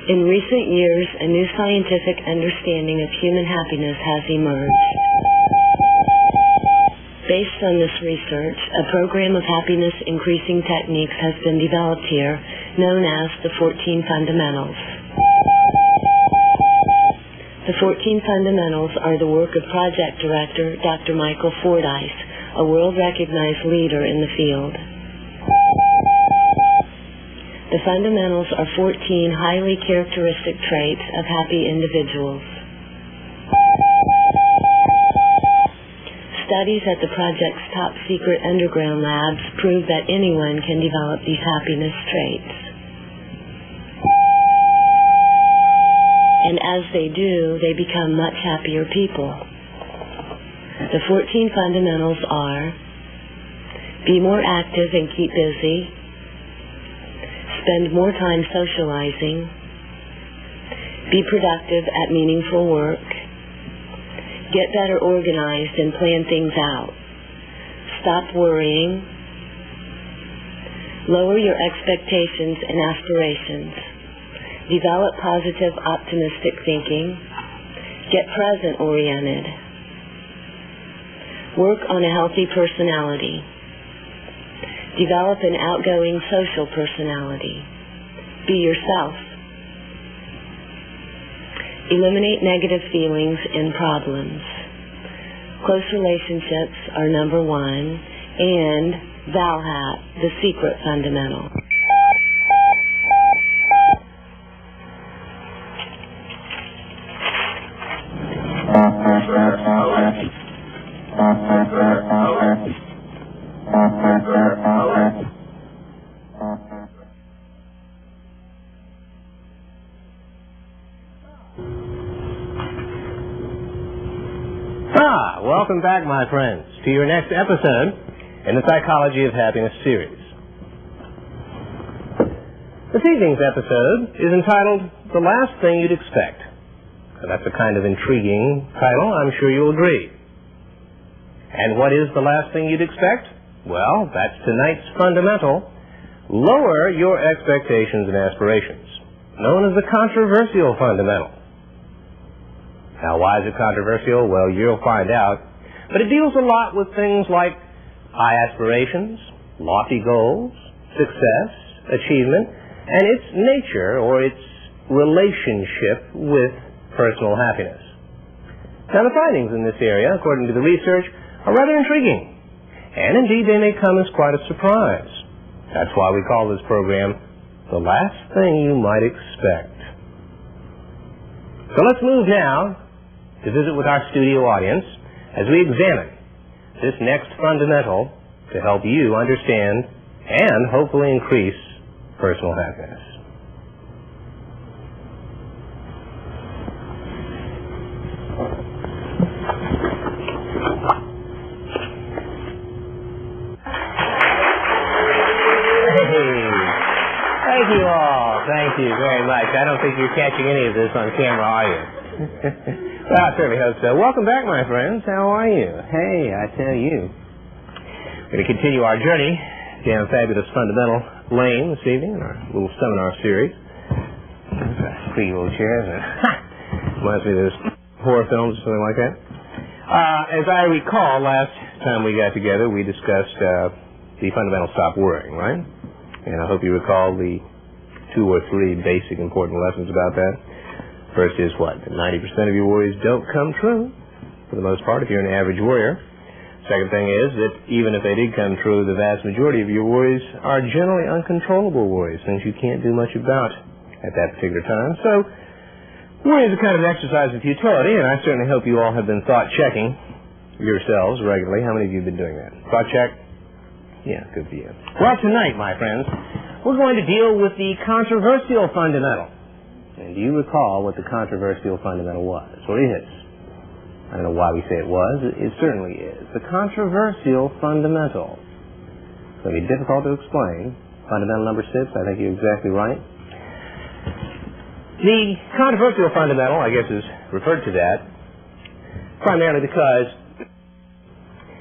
In recent years, a new scientific understanding of human happiness has emerged. Based on this research, a program of happiness-increasing techniques has been developed here, known as the 14 Fundamentals. The 14 Fundamentals are the work of Project Director Dr. Michael FORDYCE, a world-recognized leader in the field. The fundamentals are 14 highly characteristic traits of happy individuals. Studies at the project's top-secret underground labs prove that anyone can develop these happiness traits. And as they do, they become much happier people. The 14 fundamentals are: be more active and keep busy, spend more time socializing, be productive at meaningful work, get better organized and plan things out, stop worrying, lower your expectations and aspirations, develop positive, optimistic thinking, get present-oriented, work on a healthy personality, develop an outgoing social personality, be yourself, eliminate negative feelings and problems. Close relationships are number one, and VALHAT, the secret fundamental. Welcome back, my friends, to your next episode in the Psychology of Happiness series. This evening's episode is entitled The Last Thing You'd Expect. So that's a kind of intriguing title, I'm sure you'll agree. And what is the last thing you'd expect? Well, that's tonight's fundamental: lower your expectations and aspirations, known as the controversial fundamental. Now, why is it controversial? Well, you'll find out. But it deals a lot with things like high aspirations, lofty goals, success, achievement, and its nature or its relationship with personal happiness. Now, the findings in this area, according to the research, are rather intriguing. And indeed, they may come as quite a surprise. That's why we call this program The Last Thing You Might Expect. So let's move now to visit with our studio audience as we examine this next fundamental to help you understand and hopefully increase personal happiness. Thank you all. Thank you very much. I don't think you're catching any of this on camera, are you? Well, I certainly hope so. Welcome back, my friends. How are you? Hey, I tell you. We're going to continue our journey down fabulous fundamental lane this evening in our little seminar series. That's a pretty little chair, isn't it? Reminds me of those horror films or something like that. As I recall, last time we got together, we discussed the fundamental stop worrying, right? And I hope you recall the 2 or 3 basic important lessons about that. First is what? That 90% of your worries don't come true, for the most part, if you're an average worrier. Second thing is that even if they did come true, the vast majority of your worries are generally uncontrollable worries, things you can't do much about at that particular time. So, worry is a kind of exercise in futility, and I certainly hope you all have been thought-checking yourselves regularly. How many of you have been doing that? Thought check? Yeah, good for you. Well, tonight, my friends, we're going to deal with the controversial fundamental. And do you recall what the controversial fundamental was? Or is? I don't know why we say it was. It certainly is. The controversial fundamental. It's going to be difficult to explain. Fundamental number 6, I think you're exactly right. The controversial fundamental, I guess, is referred to that primarily because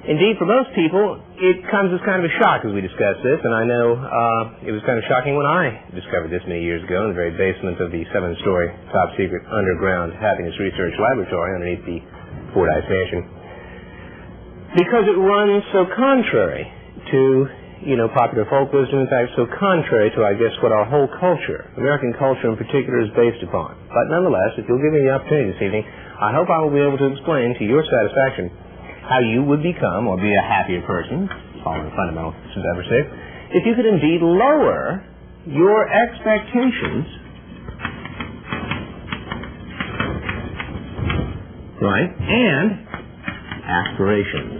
Indeed, for most people, it comes as kind of a shock as we discuss this, and I know it was kind of shocking when I discovered this many years ago in the very basement of the 7-story top-secret underground happiness research laboratory underneath the FORDYCE mansion, because it runs so contrary to, popular folk wisdom, in fact, so contrary to, I guess, what our whole culture, American culture in particular, is based upon. But nonetheless, if you'll give me the opportunity this evening, I hope I will be able to explain to your satisfaction how you would become or be a happier person, following fundamental since ever six, if you could indeed lower your expectations, right, and aspirations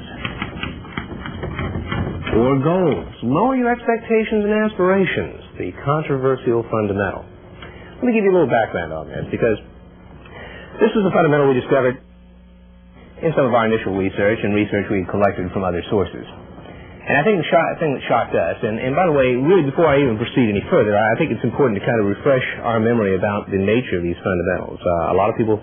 or goals. Lower your expectations and aspirations, the controversial fundamental. Let me give you a little background on this, because this was a fundamental we discovered in some of our initial research and research we collected from other sources. And I think the thing that shocked us, and by the way, really before I even proceed any further, I think it's important to kind of refresh our memory about the nature of these fundamentals. A lot of people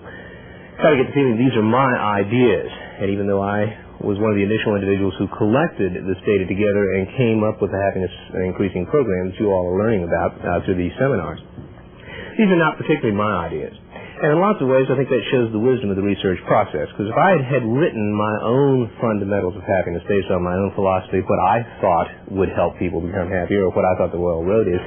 kind of get the feeling these are my ideas, and even though I was one of the initial individuals who collected this data together and came up with the happiness increasing program that you all are learning about through these seminars, these are not particularly my ideas. And in lots of ways, I think that shows the wisdom of the research process. Because if I had written my own fundamentals of happiness based on my own philosophy, what I thought would help people become happier, or what I thought the Royal Road is,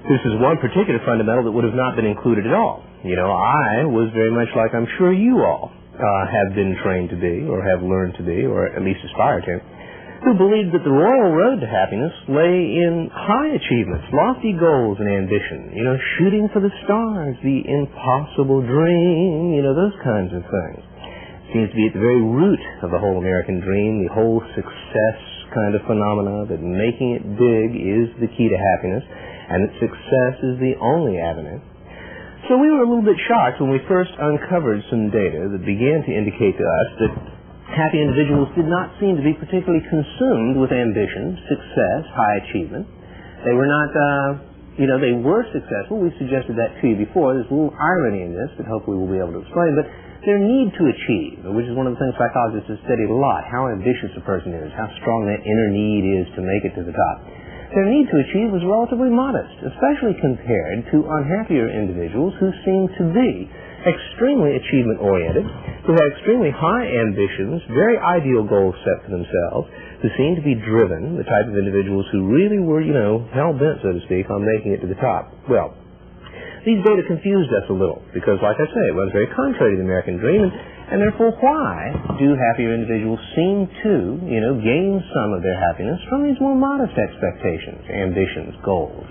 this is one particular fundamental that would have not been included at all. I was very much like I'm sure you all have been trained to be, or have learned to be, or at least aspire to, who believed that the royal road to happiness lay in high achievements, lofty goals and ambition, shooting for the stars, the impossible dream, those kinds of things. Seems to be at the very root of the whole American dream, the whole success kind of phenomena, that making it big is the key to happiness, and that success is the only avenue. So we were a little bit shocked when we first uncovered some data that began to indicate to us that happy individuals did not seem to be particularly consumed with ambition, success, high achievement. They were not, they were successful. We suggested that to you before. There's a little irony in this that hopefully we'll be able to explain. But their need to achieve, which is one of the things psychologists have studied a lot, how ambitious a person is, how strong that inner need is to make it to the top. Their need to achieve was relatively modest, especially compared to unhappier individuals who seem to be extremely achievement-oriented, who have extremely high ambitions, very ideal goals set for themselves, who seem to be driven, the type of individuals who really were, hell-bent, so to speak, on making it to the top. Well, these data confused us a little, because, like I say, it runs very contrary to the American dream, and therefore why do happier individuals seem to, gain some of their happiness from these more modest expectations, ambitions, goals,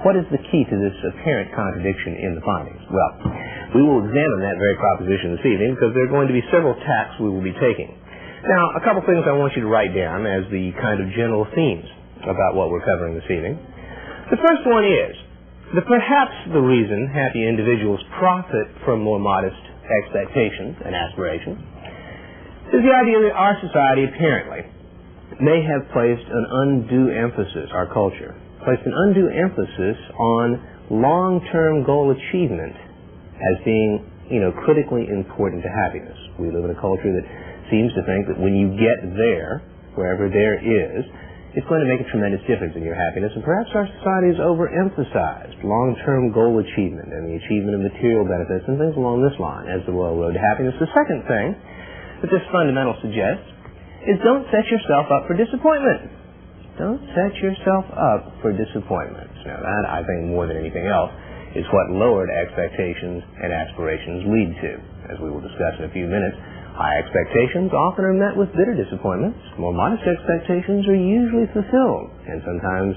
what is the key to this apparent contradiction in the findings? Well, we will examine that very proposition this evening, because there are going to be several tacks we will be taking. Now, a couple things I want you to write down as the kind of general themes about what we're covering this evening. The first one is that perhaps the reason happy individuals profit from more modest expectations and aspirations is the idea that our society apparently may have placed an undue emphasis, our culture, placed an undue emphasis on long-term goal achievement as being, critically important to happiness. We live in a culture that seems to think that when you get there, wherever there is, it's going to make a tremendous difference in your happiness, and perhaps our society has overemphasized long-term goal achievement and the achievement of material benefits and things along this line as the royal road to happiness. The second thing that this fundamental suggests is don't set yourself up for disappointment. Don't set yourself up for disappointments. Now that, I think, more than anything else, is what lowered expectations and aspirations lead to. As we will discuss in a few minutes, high expectations often are met with bitter disappointments. More modest expectations are usually fulfilled, and sometimes,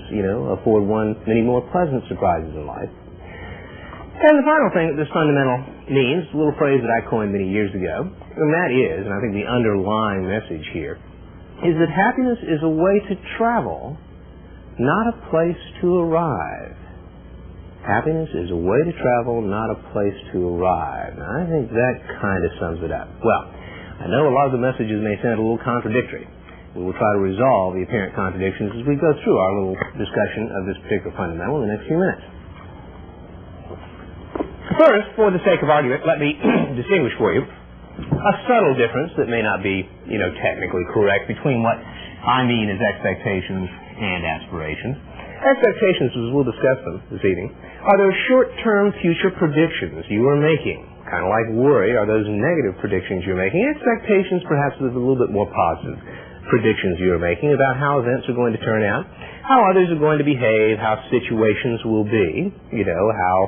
afford one many more pleasant surprises in life. And the final thing that this fundamental means, a little phrase that I coined many years ago, and that is, and I think the underlying message here, is that happiness is a way to travel, not a place to arrive. Happiness is a way to travel, not a place to arrive. Now, I think that kind of sums it up. Well, I know a lot of the messages may sound a little contradictory. We will try to resolve the apparent contradictions as we go through our little discussion of this particular fundamental in the next few minutes. First, for the sake of argument, let me distinguish for you a subtle difference that may not be, technically correct between what I mean as expectations and aspirations. Expectations, as we'll discuss them this evening, are those short-term future predictions you are making. Kind of like worry are those negative predictions you're making. Expectations, perhaps, is a little bit more positive predictions you're making about how events are going to turn out, how others are going to behave, how situations will be, how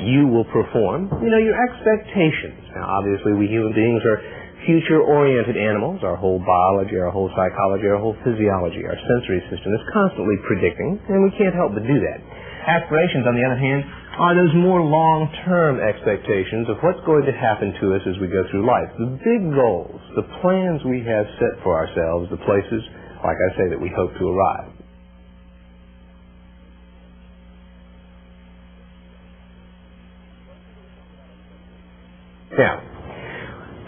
you will perform, your expectations. Now, obviously, we human beings are future-oriented animals. Our whole biology, our whole psychology, our whole physiology, our sensory system is constantly predicting, and we can't help but do that. Aspirations, on the other hand, are those more long-term expectations of what's going to happen to us as we go through life. The big goals, the plans we have set for ourselves, the places, like I say, that we hope to arrive. Now,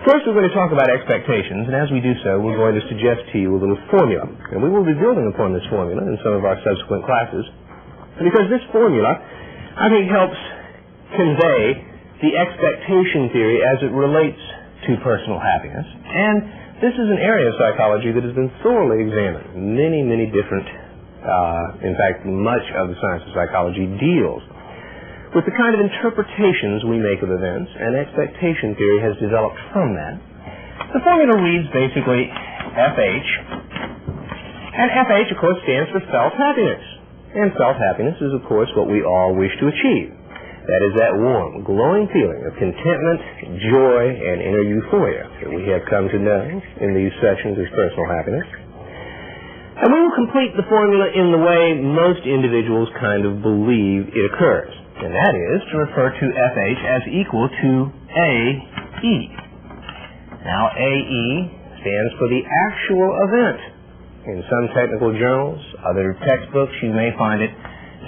first we're going to talk about expectations, and as we do so, we're going to suggest to you a little formula. And we will be building upon this formula in some of our subsequent classes, because this formula, I think, helps convey the expectation theory as it relates to personal happiness. And this is an area of psychology that has been thoroughly examined. Many, many different, in fact, much of the science of psychology deals with the kind of interpretations we make of events, and expectation theory has developed from that. The formula reads basically FH, and FH, of course, stands for felt happiness. And felt happiness is, of course, what we all wish to achieve. That is that warm, glowing feeling of contentment, joy, and inner euphoria that we have come to know in these sections as personal happiness. And we will complete the formula in the way most individuals kind of believe it occurs. And that is to refer to FH as equal to AE. Now, AE stands for the actual event. In some technical journals, other textbooks, you may find it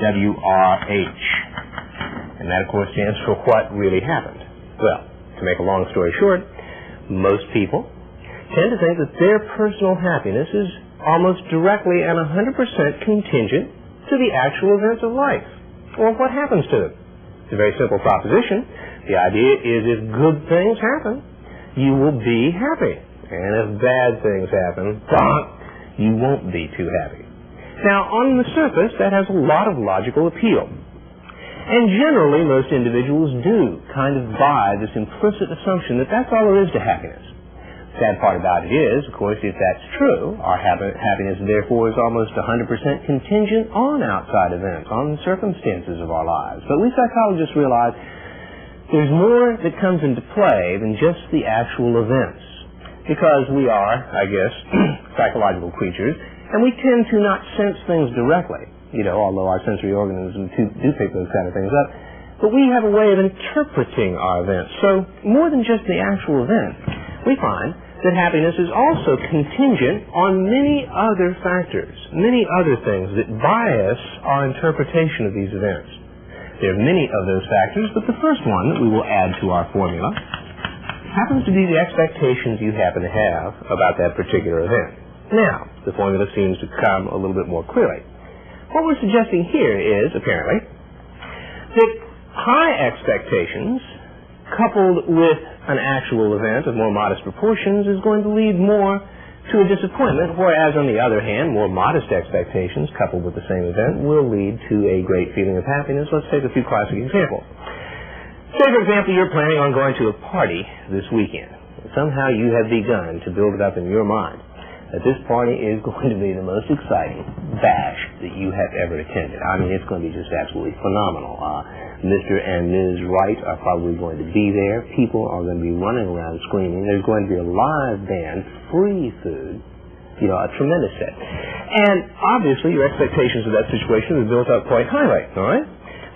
WRH. And that, of course, stands for what really happened. Well, to make a long story short, most people tend to think that their personal happiness is almost directly and 100% contingent to the actual events of life, or what happens to them. It's a very simple proposition. The idea is if good things happen, you will be happy. And if bad things happen, you won't be too happy. Now, on the surface, that has a lot of logical appeal. And generally, most individuals do kind of buy this implicit assumption that that's all there is to happiness. The sad part about it is, of course, if that's true, our happiness, therefore, is almost 100% contingent on outside events, on the circumstances of our lives. But we psychologists realize there's more that comes into play than just the actual events. Because we are, I guess, psychological creatures, and we tend to not sense things directly, although our sensory organisms do pick those kind of things up. But we have a way of interpreting our events. So, more than just the actual event, we find that happiness is also contingent on many other factors, many other things that bias our interpretation of these events. There are many of those factors, but the first one that we will add to our formula happens to be the expectations you happen to have about that particular event. Now, the formula seems to come a little bit more clearly. What we're suggesting here is, apparently, that high expectations coupled with an actual event of more modest proportions is going to lead more to a disappointment, whereas, on the other hand, more modest expectations coupled with the same event will lead to a great feeling of happiness. Let's take a few classic examples. Say, for example, you're planning on going to a party this weekend. Somehow you have begun to build it up in your mind that this party is going to be the most exciting bash that you have ever attended. I mean, it's going to be just absolutely phenomenal. Mr. and Ms. Wright are probably going to be there. People are going to be running around screaming. There's going to be a live band, free food, a tremendous set. And obviously your expectations of that situation are built up quite highly, all right?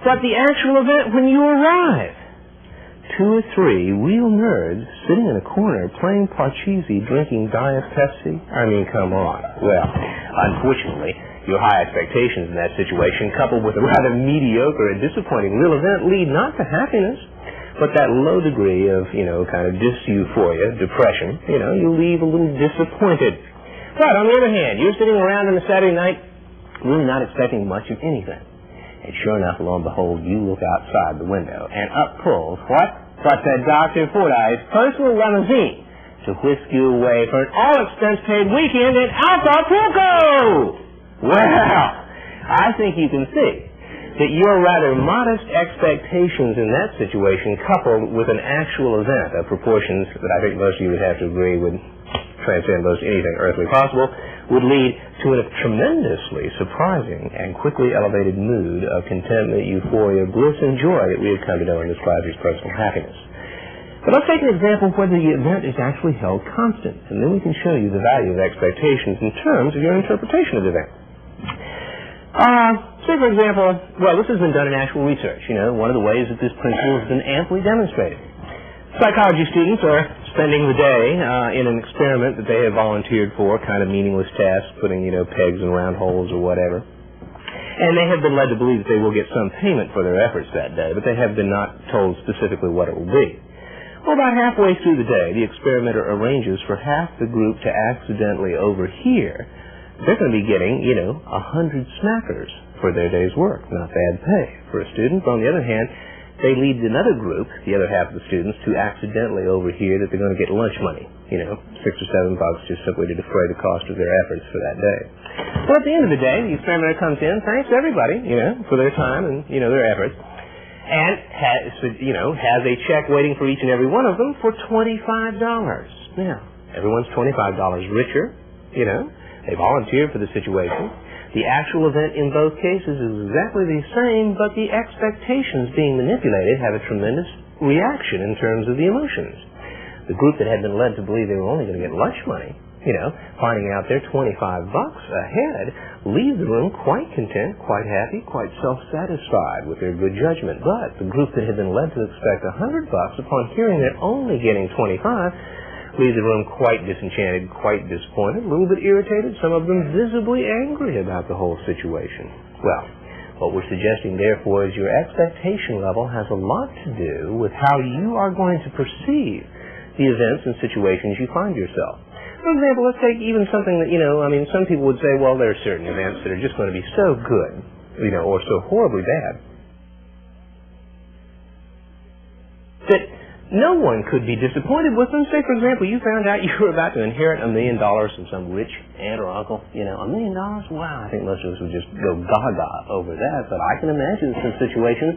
But the actual event when you arrive, 2 or 3 real nerds sitting in a corner playing Parcheesi, drinking Diet Pepsi. I mean, come on. Well, unfortunately, your high expectations in that situation, coupled with a rather mediocre and disappointing real event, lead not to happiness, but that low degree of, kind of dyseuphoria, depression. You leave a little disappointed. But on the other hand, you're sitting around on a Saturday night really not expecting much of anything. And sure enough, lo and behold, you look outside the window, and up pulls what? but that Dr. FORDYCE personal limousine to whisk you away for an all-expense-paid weekend in Acapulco. Well, I think you can see that your rather modest expectations in that situation, coupled with an actual event of proportions that I think most of you would have to agree would transcend most anything earthly possible, would lead to a tremendously surprising and quickly elevated mood of contentment, euphoria, bliss, and joy that we have come to know and describe as personal happiness. But let's take an example where the event is actually held constant, and then we can show you the value of expectations in terms of your interpretation of the event. Say, for example, well, this has been done in actual research. One of the ways that this principle has been amply demonstrated. Psychology students are spending the day in an experiment that they have volunteered for, kind of meaningless tasks, putting, pegs in round holes or whatever. And they have been led to believe that they will get some payment for their efforts that day, but they have been not told specifically what it will be. Well, about halfway through the day, the experimenter arranges for half the group to accidentally overhear they're going to be getting, 100 smackers for their day's work. Not bad pay for a student. But on the other hand, they lead another group, the other half of the students, to accidentally overhear that they're going to get lunch money, $6 or $7 just simply to defray the cost of their efforts for that day. Well, at the end of the day, the experimenter comes in, thanks everybody, for their time and, their efforts, and has a check waiting for each and every one of them for $25. Now, everyone's $25 richer, They volunteered for the situation. The actual event in both cases is exactly the same, but the expectations being manipulated have a tremendous reaction in terms of the emotions. The group that had been led to believe they were only going to get lunch money, finding out they're $25 ahead, leave the room quite content, quite happy, quite self-satisfied with their good judgment. But the group that had been led to expect $100 upon hearing they're only getting 25 leave the room quite disenchanted, quite disappointed, a little bit irritated, some of them visibly angry about the whole situation. Well, what we're suggesting, therefore, is your expectation level has a lot to do with how you are going to perceive the events and situations you find yourself. For example, let's take even something that, some people would say, well, there are certain events that are just going to be so good, or so horribly bad, that no one could be disappointed with them. Say, for example, you found out you were about to inherit $1 million from some rich aunt or uncle. $1 million? Wow, I think most of us would just go gaga over that. But I can imagine some situations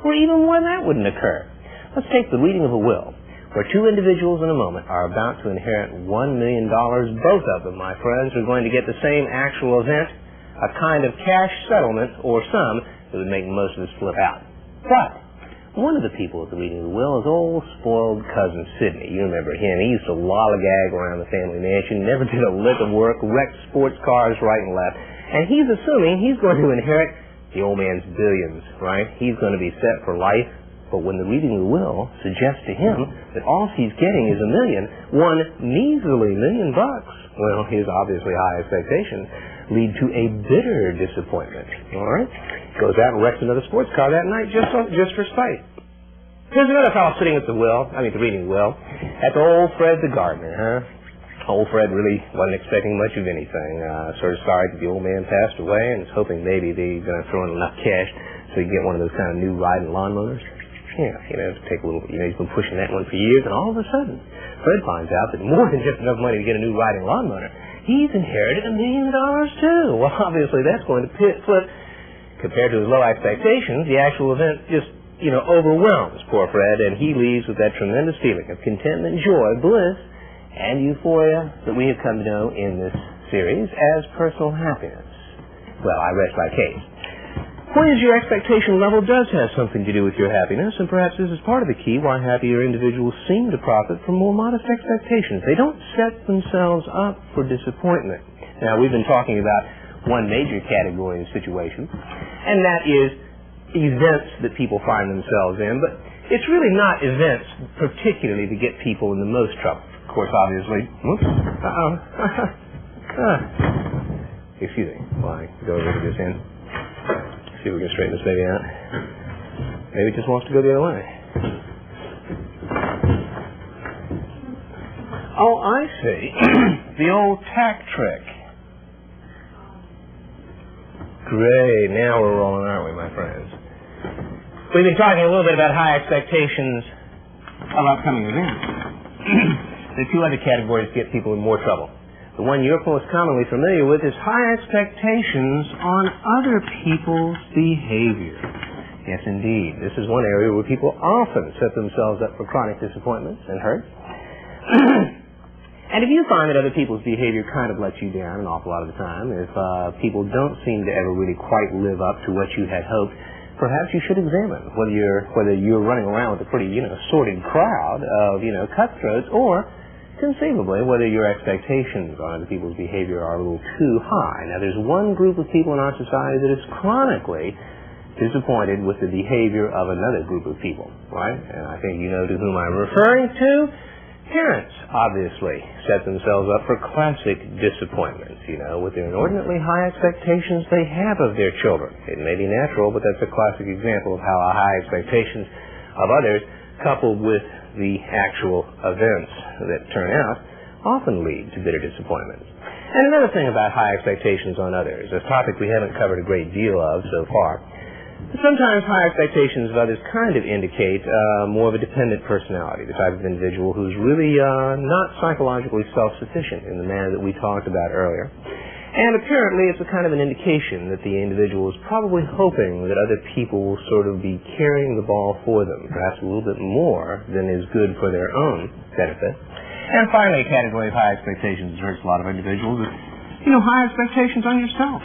where even more that wouldn't occur. Let's take the reading of a will, where two individuals in a moment are about to inherit $1 million. Both of them, my friends, are going to get the same actual event, a kind of cash settlement or sum that would make most of us flip out. But one of the people at the reading of the will is old spoiled cousin Sidney. You remember him. He used to lollygag around the family mansion, never did a lick of work, wrecked sports cars right and left. And he's assuming he's going to inherit the old man's billions, right? He's going to be set for life. But when the reading of the will suggests to him that all he's getting is $1 million, one measly $1 million, well, his obviously high expectations lead to a bitter disappointment. All right? Goes out and wrecks another sports car that night just for spite. Here's another fellow sitting at the reading the will. That's old Fred the gardener, huh? Old Fred really wasn't expecting much of anything. Sort of sorry that the old man passed away and was hoping maybe they're going to throw in enough cash so he can get one of those kind of new riding lawnmowers. Yeah, take a little, he's been pushing that one for years, and all of a sudden, Fred finds out that more than just enough money to get a new riding lawnmower, he's inherited $1 million too. Well, obviously that's going to flip. Compared to his low expectations, the actual event just, overwhelms poor Fred, and he leaves with that tremendous feeling of contentment, joy, bliss, and euphoria that we have come to know in this series as personal happiness. Well, I rest my case. Point is, your expectation level does have something to do with your happiness, and perhaps this is part of the key why happier individuals seem to profit from more modest expectations. They don't set themselves up for disappointment. Now, we've been talking about one major category of situation, and that is events that people find themselves in, but it's really not events particularly that get people in the most trouble. Of course, obviously, excuse me, while I go over to this end. See if we can straighten this baby out. Maybe it just wants to go the other way. Oh, I see. The old tack trick. Great. Now we're rolling, aren't we, my friends? We've been talking a little bit about high expectations of upcoming events. The two other categories get people in more trouble. The one you're most commonly familiar with is high expectations on other people's behavior. Yes, indeed. This is one area where people often set themselves up for chronic disappointments and hurt. And if you find that other people's behavior kind of lets you down an awful lot of the time, if people don't seem to ever really quite live up to what you had hoped, perhaps you should examine whether you're running around with a pretty, sordid crowd of, cutthroats, or conceivably whether your expectations on other people's behavior are a little too high. Now, there's one group of people in our society that is chronically disappointed with the behavior of another group of people, right? And I think you know to whom I'm referring to. Parents, obviously, set themselves up for classic disappointments, with their inordinately high expectations they have of their children. It may be natural, but that's a classic example of how high expectations of others, coupled with the actual events that turn out, often lead to bitter disappointments. And another thing about high expectations on others, a topic we haven't covered a great deal of so far, sometimes high expectations of others kind of indicate more of a dependent personality, the type of individual who's really not psychologically self-sufficient in the manner that we talked about earlier. And apparently it's a kind of an indication that the individual is probably hoping that other people will sort of be carrying the ball for them, perhaps a little bit more than is good for their own benefit. And finally, a category of high expectations that hurts a lot of individuals is, high expectations on yourself.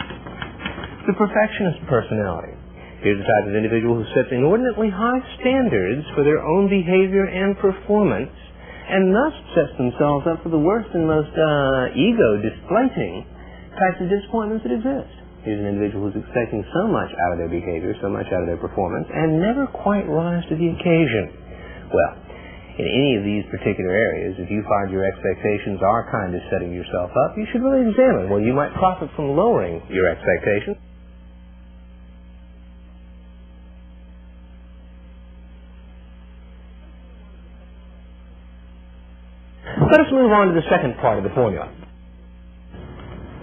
The perfectionist personality. Here's the type of individual who sets inordinately high standards for their own behavior and performance, and thus sets themselves up for the worst and most ego-displacing types of disappointments that exist. Here's an individual who's expecting so much out of their behavior, so much out of their performance, and never quite rise to the occasion. Well, in any of these particular areas, if you find your expectations are kind of setting yourself up, you should really examine whether you might profit from lowering your expectations. Let us move on to the second part of the formula,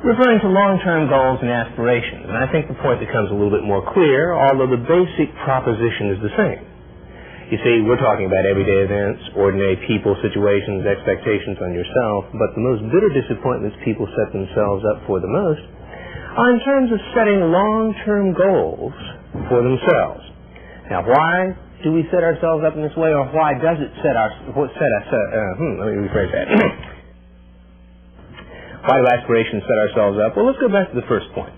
referring to long-term goals and aspirations. And I think the point becomes a little bit more clear, although the basic proposition is the same. You see, we're talking about everyday events, ordinary people, situations, expectations on yourself, but the most bitter disappointments people set themselves up for the most are in terms of setting long-term goals for themselves. Now, why do we set ourselves up in this way, or why does it let me rephrase that. Why do aspirations set ourselves up? Well, let's go back to the first point.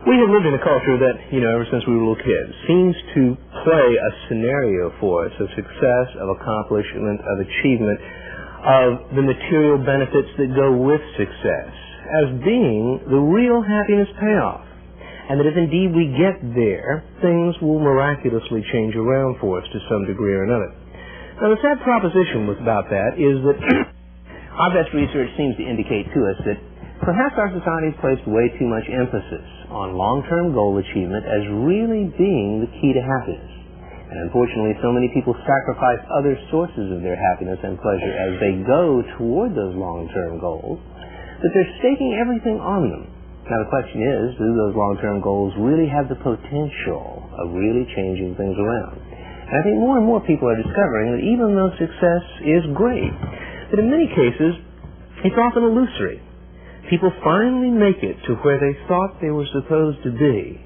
We have lived in a culture that, ever since we were little kids, seems to play a scenario for us of success, of accomplishment, of achievement, of the material benefits that go with success as being the real happiness payoff. And that if indeed we get there, things will miraculously change around for us to some degree or another. Now, the sad proposition about that is that our best research seems to indicate to us that perhaps our society has placed way too much emphasis on long-term goal achievement as really being the key to happiness. And unfortunately, so many people sacrifice other sources of their happiness and pleasure as they go toward those long-term goals, that they're staking everything on them. Now, the question is, do those long-term goals really have the potential of really changing things around? And I think more and more people are discovering that even though success is great, that in many cases, it's often illusory. People finally make it to where they thought they were supposed to be.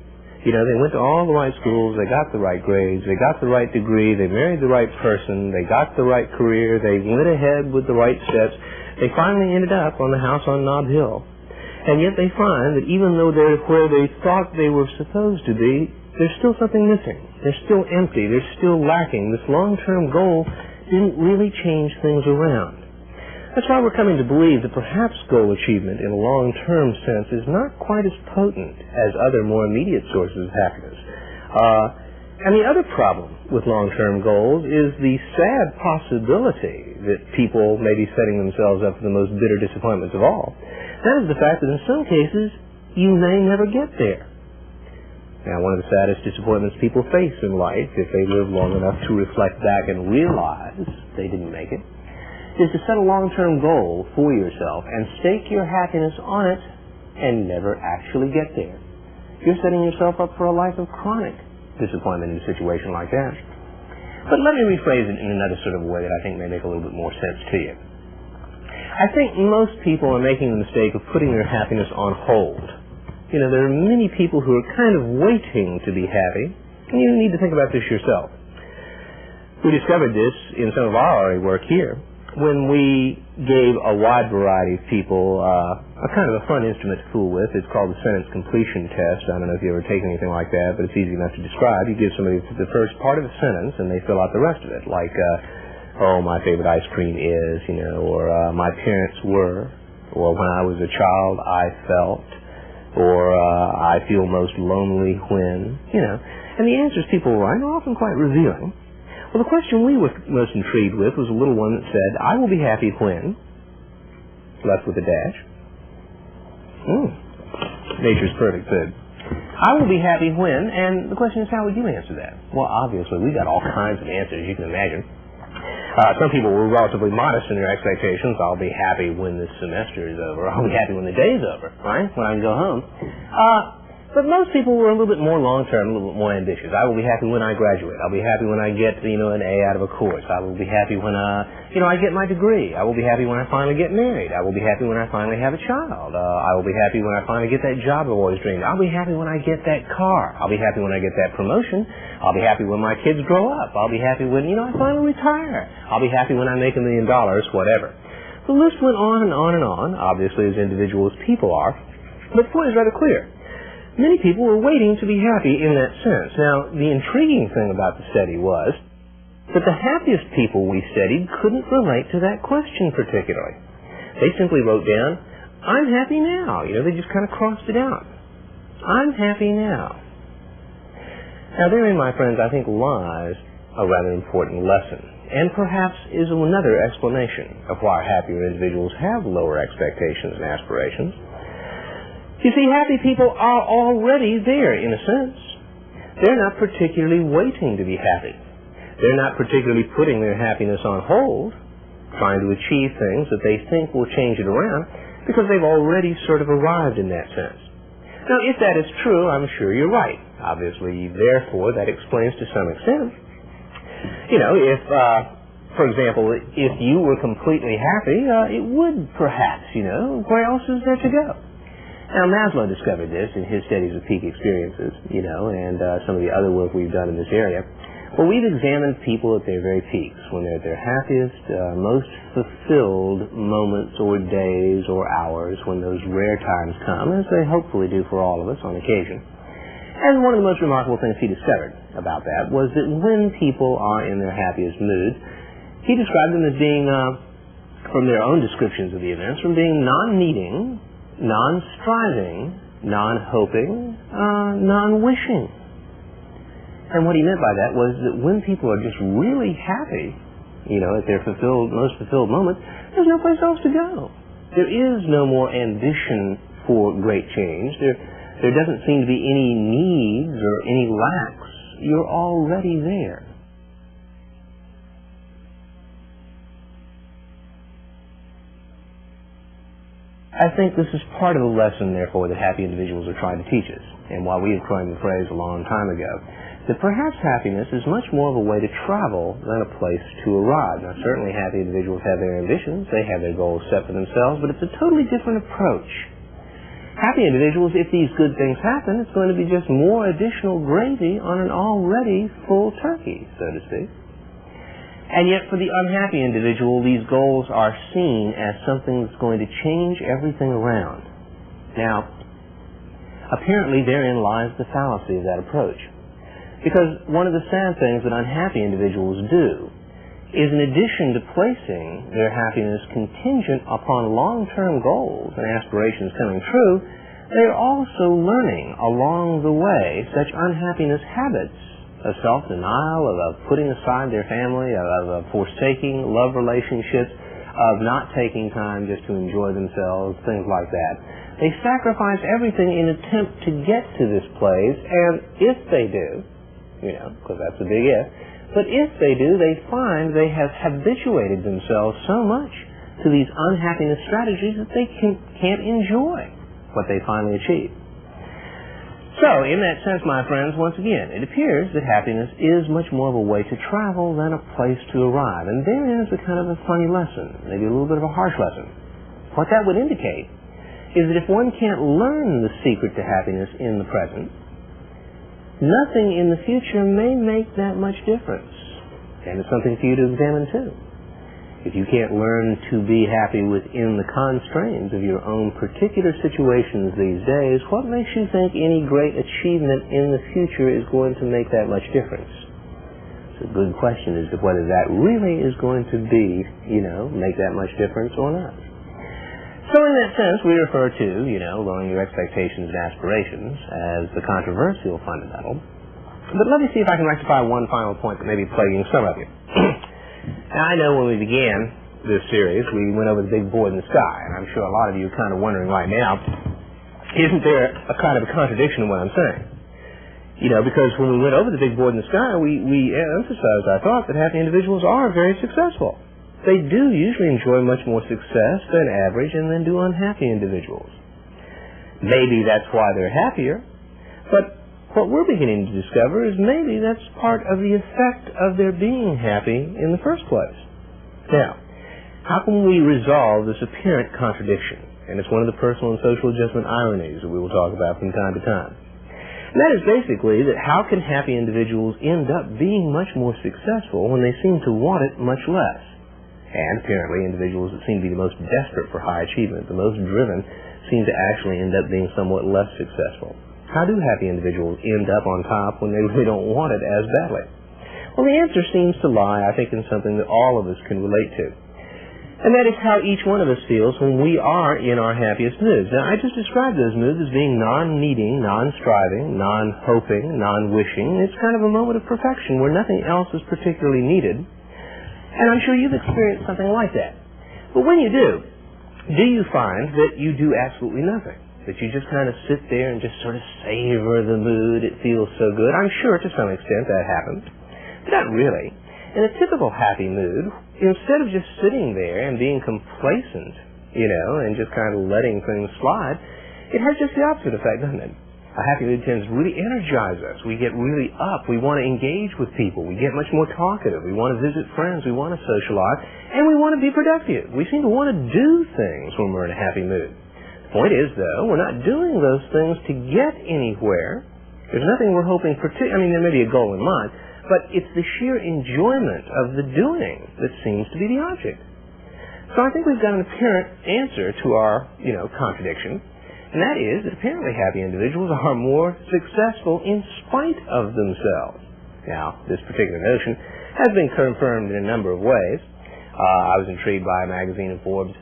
They went to all the right schools, they got the right grades, they got the right degree, they married the right person, they got the right career, they went ahead with the right steps. They finally ended up on the house on Nob Hill. And yet they find that even though they're where they thought they were supposed to be, there's still something missing. They're still empty. They're still lacking. This long-term goal didn't really change things around. That's why we're coming to believe that perhaps goal achievement in a long-term sense is not quite as potent as other more immediate sources of happiness. And the other problem with long-term goals is the sad possibility that people may be setting themselves up for the most bitter disappointments of all. That is the fact that in some cases, you may never get there. Now, one of the saddest disappointments people face in life, if they live long enough to reflect back and realize they didn't make it, is to set a long-term goal for yourself and stake your happiness on it and never actually get there. You're setting yourself up for a life of chronic disappointment in a situation like that. But let me rephrase it in another sort of way that I think may make a little bit more sense to you. I think most people are making the mistake of putting their happiness on hold. You know, there are many people who are kind of waiting to be happy, and you need to think about this yourself. We discovered this in some of our work here when we gave a wide variety of people a kind of a fun instrument to fool with. It's called the sentence completion test. I don't know if you ever taken anything like that, but it's easy enough to describe. You give somebody the first part of a sentence, and they fill out the rest of it, like, oh, my favorite ice cream is, you know, or my parents were, or when I was a child I felt, or I feel most lonely when, you know. And the answers people write are often quite revealing. Well, the question we were most intrigued with was a little one that said, I will be happy when, left with a dash. Nature's perfect food. I will be happy when, and the question is, how would you answer that? Well, obviously, we got all kinds of answers, you can imagine. Some people were relatively modest in their expectations. I'll be happy when this semester is over. I'll be happy when the day's over, right? When I can go home. But most people were a little bit more long-term, a little bit more ambitious. I will be happy when I graduate. I'll be happy when I get, you know, an A out of a course. I will be happy when, you know, I get my degree. I will be happy when I finally get married. I will be happy when I finally have a child. I will be happy when I finally get that job I've always dreamed. I'll be happy when I get that car. I'll be happy when I get that promotion. I'll be happy when my kids grow up. I'll be happy when, you know, I finally retire. I'll be happy when I make $1 million, whatever. The list went on and on and on, obviously as individual as people are. But the point is rather clear. Many people were waiting to be happy in that sense. Now, the intriguing thing about the study was that the happiest people we studied couldn't relate to that question particularly. They simply wrote down, I'm happy now. You know, they just kind of crossed it out. I'm happy now. Now, therein, my friends, I think lies a rather important lesson, and perhaps is another explanation of why happier individuals have lower expectations and aspirations. You see, happy people are already there, in a sense. They're not particularly waiting to be happy. They're not particularly putting their happiness on hold, trying to achieve things that they think will change it around, because they've already sort of arrived in that sense. Now, if that is true, I'm sure you're right. Obviously, therefore, that explains to some extent. You know, if, for example, if you were completely happy, it would perhaps, you know, where else is there to go? Now, Maslow discovered this in his studies of peak experiences, you know, and some of the other work we've done in this area. Well, we've examined people at their very peaks, when they're at their happiest, most fulfilled moments or days or hours, when those rare times come, as they hopefully do for all of us on occasion. And one of the most remarkable things he discovered about that was that when people are in their happiest mood, he described them as being, from their own descriptions of the events, from being non-needing, non-striving, non-hoping, non-wishing. And what he meant by that was that when people are just really happy, you know, at their most fulfilled moment, there's no place else to go. There is no more ambition for great change. There doesn't seem to be any needs or any lacks. You're already there. I think this is part of the lesson, therefore, that happy individuals are trying to teach us, and why we have coined the phrase a long time ago, that perhaps happiness is much more of a way to travel than a place to arrive. Now, certainly happy individuals have their ambitions, they have their goals set for themselves, but it's a totally different approach. Happy individuals, if these good things happen, it's going to be just more additional gravy on an already full turkey, so to speak. And yet for the unhappy individual, these goals are seen as something that's going to change everything around. Now, apparently therein lies the fallacy of that approach. Because one of the sad things that unhappy individuals do is, in addition to placing their happiness contingent upon long-term goals and aspirations coming true, they are also learning along the way such unhappiness habits of self-denial, of putting aside their family, of forsaking love relationships, of not taking time just to enjoy themselves, things like that. They sacrifice everything in an attempt to get to this place, and if they do, you know, because that's a big if, but if they do, they find they have habituated themselves so much to these unhappiness strategies that they can't enjoy what they finally achieve. So, in that sense, my friends, once again, it appears that happiness is much more of a way to travel than a place to arrive. And therein is a kind of a funny lesson, maybe a little bit of a harsh lesson. What that would indicate is that if one can't learn the secret to happiness in the present, nothing in the future may make that much difference. And it's something for you to examine too. If you can't learn to be happy within the constraints of your own particular situations these days, what makes you think any great achievement in the future is going to make that much difference? So the good question is whether that really is going to be, make that much difference or not. So in that sense, we refer to, lowering your expectations and aspirations as the controversial fundamental. But let me see if I can rectify one final point that may be plaguing some of you. Now, I know when we began this series, we went over the big board in the sky, and I'm sure a lot of you are kind of wondering right now, isn't there a kind of a contradiction in what I'm saying? Because when we went over the big board in the sky, we emphasized, I thought, that happy individuals are very successful. They do usually enjoy much more success than average and than do unhappy individuals. Maybe that's why they're happier, but what we're beginning to discover is maybe that's part of the effect of their being happy in the first place. Now, how can we resolve this apparent contradiction? And it's one of the personal and social adjustment ironies that we will talk about from time to time. And that is basically that how can happy individuals end up being much more successful when they seem to want it much less? And apparently individuals that seem to be the most desperate for high achievement, the most driven, seem to actually end up being somewhat less successful. How do happy individuals end up on top when they really don't want it as badly? Well, the answer seems to lie, I think, in something that all of us can relate to. And that is how each one of us feels when we are in our happiest moods. Now, I just described those moods as being non-needing, non-striving, non-hoping, non-wishing. It's kind of a moment of perfection where nothing else is particularly needed. And I'm sure you've experienced something like that. But when you do you find that you do absolutely nothing? That you just kind of sit there and just sort of savor the mood. It feels so good. I'm sure to some extent that happens. But not really. In a typical happy mood, instead of just sitting there and being complacent, and just kind of letting things slide, it has just the opposite effect, doesn't it? A happy mood tends to really energize us. We get really up. We want to engage with people. We get much more talkative. We want to visit friends. We want to socialize. And we want to be productive. We seem to want to do things when we're in a happy mood. The point is, though, we're not doing those things to get anywhere. There's nothing we're hoping for. There may be a goal in mind, but it's the sheer enjoyment of the doing that seems to be the object. So I think we've got an apparent answer to our, contradiction, and that is that apparently happy individuals are more successful in spite of themselves. Now, this particular notion has been confirmed in a number of ways. I was intrigued by a magazine in Forbes,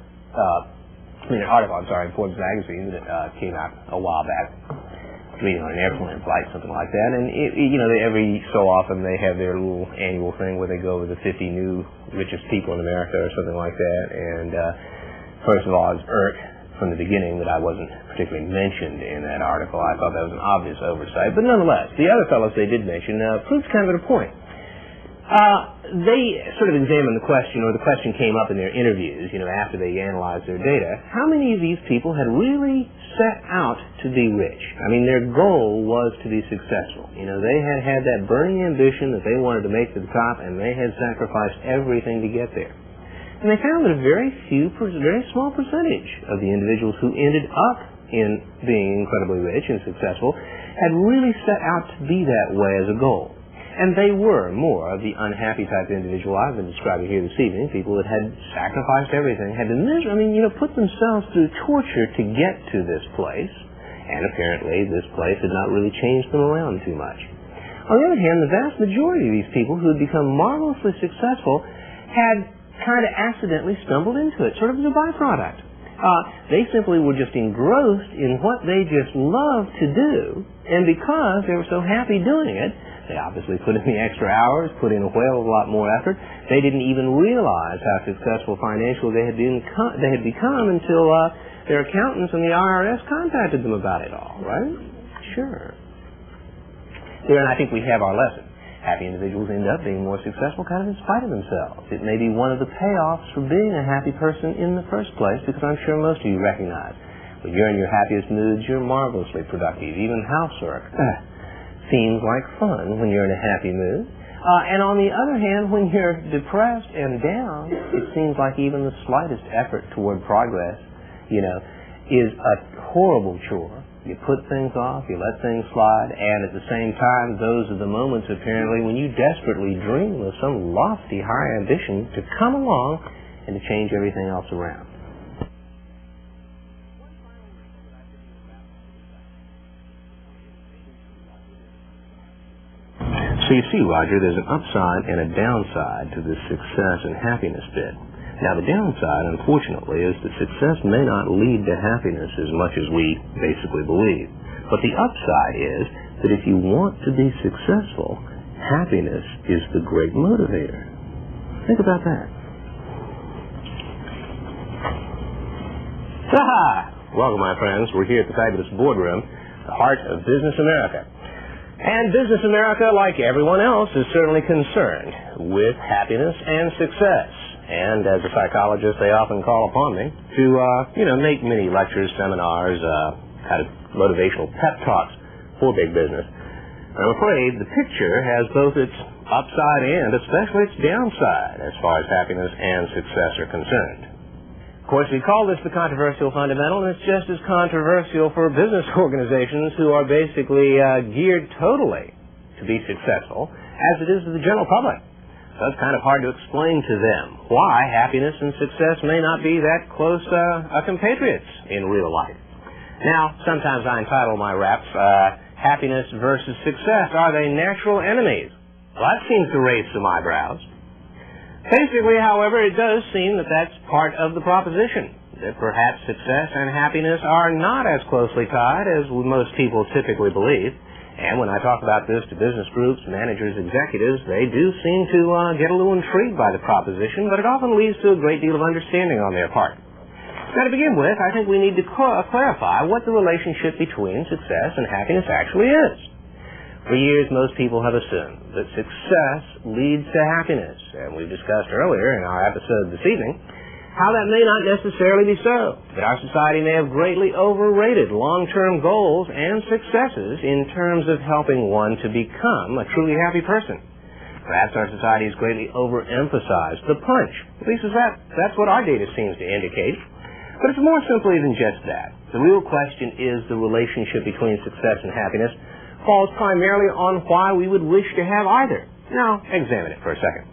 an article, in Forbes magazine that came out a while back, reading on an airplane flight, something like that. And every so often they have their little annual thing where they go over the 50 new richest people in America or something like that. And first of all, I was irked from the beginning that I wasn't particularly mentioned in that article. I thought that was an obvious oversight. But nonetheless, the other fellows they did mention proved kind of a point. They sort of examined the question, or the question came up in their interviews, after they analyzed their data. How many of these people had really set out to be rich? I mean, their goal was to be successful. They had that burning ambition that they wanted to make to the top, and they had sacrificed everything to get there. And they found that a very small percentage of the individuals who ended up in being incredibly rich and successful had really set out to be that way as a goal. And they were more of the unhappy type of individual I've been describing here this evening, people that had sacrificed everything, had been put themselves through torture to get to this place, and apparently this place had not really changed them around too much. On the other hand, the vast majority of these people who had become marvelously successful had kind of accidentally stumbled into it, sort of as a byproduct. They simply were just engrossed in what they just loved to do, and because they were so happy doing it, they obviously put in the extra hours, put in a whale of a lot more effort. They didn't even realize how successful financially they had become until their accountants and the IRS contacted them about it all, right? Sure. There, and I think we have our lesson. Happy individuals end up being more successful kind of in spite of themselves. It may be one of the payoffs for being a happy person in the first place, because I'm sure most of you recognize When you're in your happiest moods, you're marvelously productive. Even housework seems like fun when you're in a happy mood. And on the other hand, when you're depressed and down, it seems like even the slightest effort toward progress, is a horrible chore. You put things off, you let things slide, and at the same time, those are the moments, apparently, when you desperately dream of some lofty, high ambition to come along and to change everything else around. So you see, Roger, there's an upside and a downside to this success and happiness bit. Now, the downside, unfortunately, is that success may not lead to happiness as much as we basically believe. But the upside is that if you want to be successful, happiness is the great motivator. Think about that. Welcome, my friends. We're here at the fabulous boardroom, the heart of Business America. And Business America, like everyone else, is certainly concerned with happiness and success. And as a psychologist, they often call upon me to, make many lectures, seminars, kind of motivational pep talks for big business. I'm afraid the picture has both its upside and especially its downside as far as happiness and success are concerned. Of course, we call this the controversial fundamental, and it's just as controversial for business organizations who are basically geared totally to be successful as it is to the general public. So it's kind of hard to explain to them why happiness and success may not be that close compatriots in real life. Now, sometimes I entitle my raps, Happiness versus Success. Are they natural enemies? Well, that seems to raise some eyebrows. Basically, however, it does seem that that's part of the proposition, that perhaps success and happiness are not as closely tied as most people typically believe. And when I talk about this to business groups, managers, executives, they do seem to get a little intrigued by the proposition, but it often leads to a great deal of understanding on their part. Now, to begin with, I think we need to clarify what the relationship between success and happiness actually is. For years, most people have assumed that success leads to happiness, and we've discussed earlier in our episode this evening how that may not necessarily be so, that our society may have greatly overrated long-term goals and successes in terms of helping one to become a truly happy person. Perhaps our society has greatly overemphasized the punch. At least that's what our data seems to indicate. But it's more simply than just that. The real question is the relationship between success and happiness falls primarily on why we would wish to have either. Now, examine it for a second.